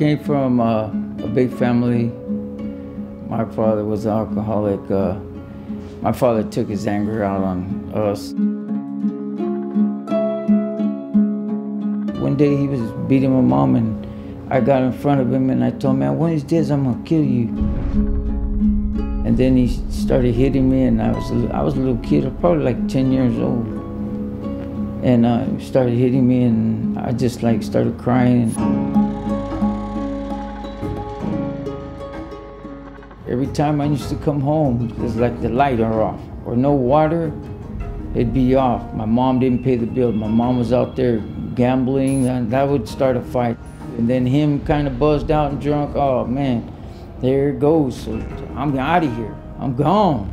came from a big family. My father was an alcoholic. My father took his anger out on us. One day he was beating my mom, and I got in front of him and I told him, man, one of these days I'm gonna kill you. And then he started hitting me, and I was a little kid, probably like 10 years old. And he started hitting me, and I just like started crying. Every time I used to come home, it was like the light are off, or no water, it'd be off. My mom didn't pay the bill. My mom was out there gambling, and that would start a fight. And then him kind of buzzed out and drunk. Oh man, there it goes. So I'm out of here. I'm gone.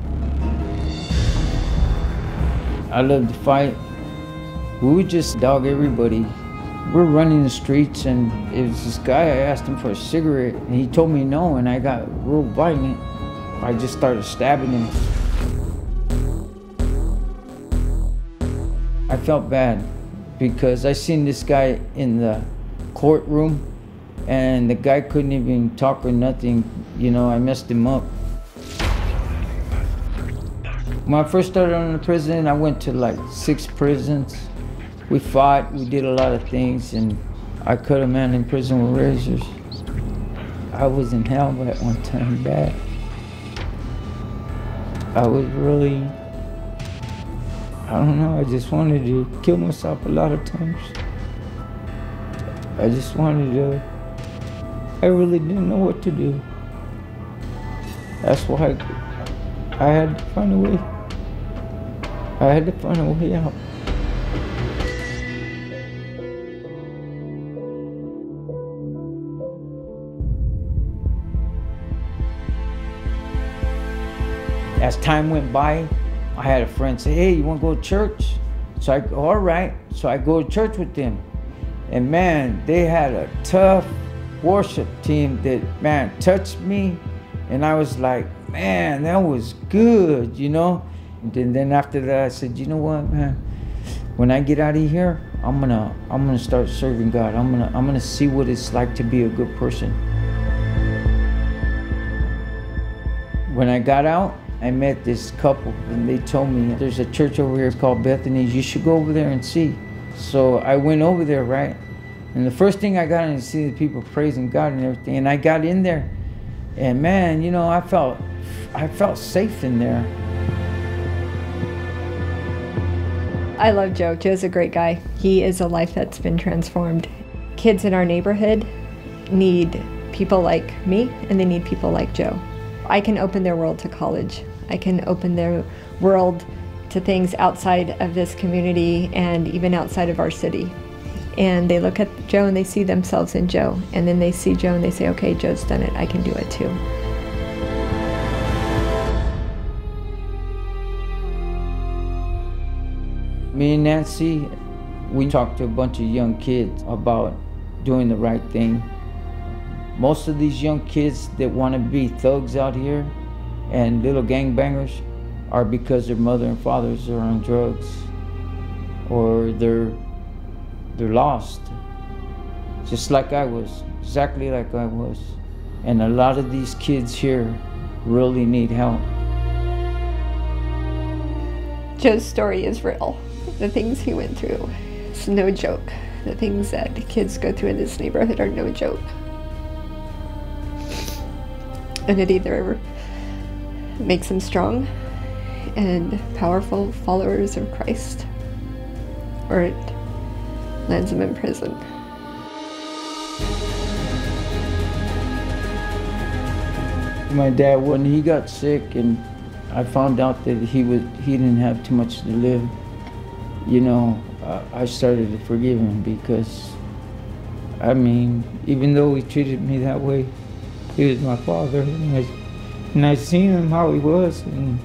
I love to fight. We would just dog everybody. We're running the streets, and it was this guy, I asked him for a cigarette, and he told me no, and I got real violent. I just started stabbing him. I felt bad because I seen this guy in the courtroom, and the guy couldn't even talk or nothing. You know, I messed him up. When I first started on the prison, I went to like 6 prisons. We fought, we did a lot of things, and I cut a man in prison with razors. I was in hell at one time, bad. I was really, I don't know, I just wanted to kill myself a lot of times. I just wanted to, I really didn't know what to do. That's why I had to find a way. I had to find a way out. As time went by, I had a friend say, hey, you want to go to church? So I go, all right. So I go to church with them. And man, they had a tough worship team that, man, touched me. And I was like, man, that was good, you know? And then after that, I said, you know what, man? When I get out of here, I'm gonna start serving God. I'm gonna see what it's like to be a good person. When I got out, I met this couple, and they told me, there's a church over here called Bethany's. You should go over there and see. So I went over there, right? And the first thing I got in to see the people praising God and everything. And I got in there, and man, you know, I felt safe in there. I love Joe. Joe's a great guy. He is a life that's been transformed. Kids in our neighborhood need people like me, and they need people like Joe. I can open their world to college. I can open their world to things outside of this community and even outside of our city. And they look at Joe and they see themselves in Joe. And then they see Joe and they say, okay, Joe's done it, I can do it too. Me and Nancy, we talked to a bunch of young kids about doing the right thing. Most of these young kids that want to be thugs out here and little gangbangers are because their mother and fathers are on drugs, or they're lost, just like I was, exactly like I was. And a lot of these kids here really need help. Joe's story is real. The things he went through, it's no joke. The things that kids go through in this neighborhood are no joke. And it either makes them strong and powerful followers of Christ, or it lands them in prison. My dad, when he got sick and I found out that he didn't have too much to live, you know, I started to forgive him, because, I mean, even though he treated me that way, he was my father, and I seen him how he was, and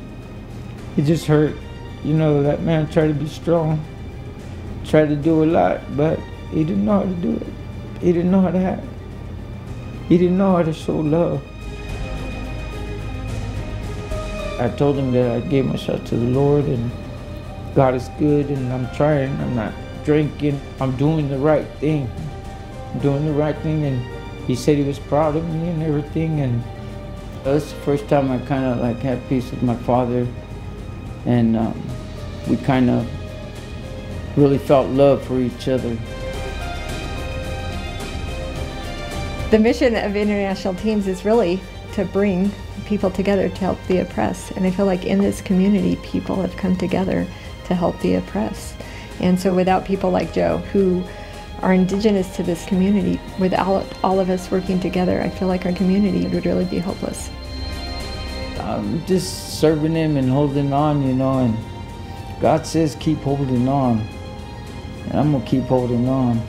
it just hurt. You know, that man tried to be strong, tried to do a lot, but he didn't know how to do it. He didn't know how to act. He didn't know how to show love. I told him that I gave myself to the Lord, and God is good, and I'm trying. I'm not drinking. I'm doing the right thing. I'm doing the right thing, and he said he was proud of me and everything, and that's the first time I kind of like had peace with my father, and we kind of really felt love for each other. The mission of International Teams is really to bring people together to help the oppressed, and I feel like in this community people have come together to help the oppressed. And so without people like Joe, who are indigenous to this community, without all of us working together, I feel like our community would really be hopeless. I'm just serving him and holding on, you know, and God says keep holding on, and I'm gonna keep holding on.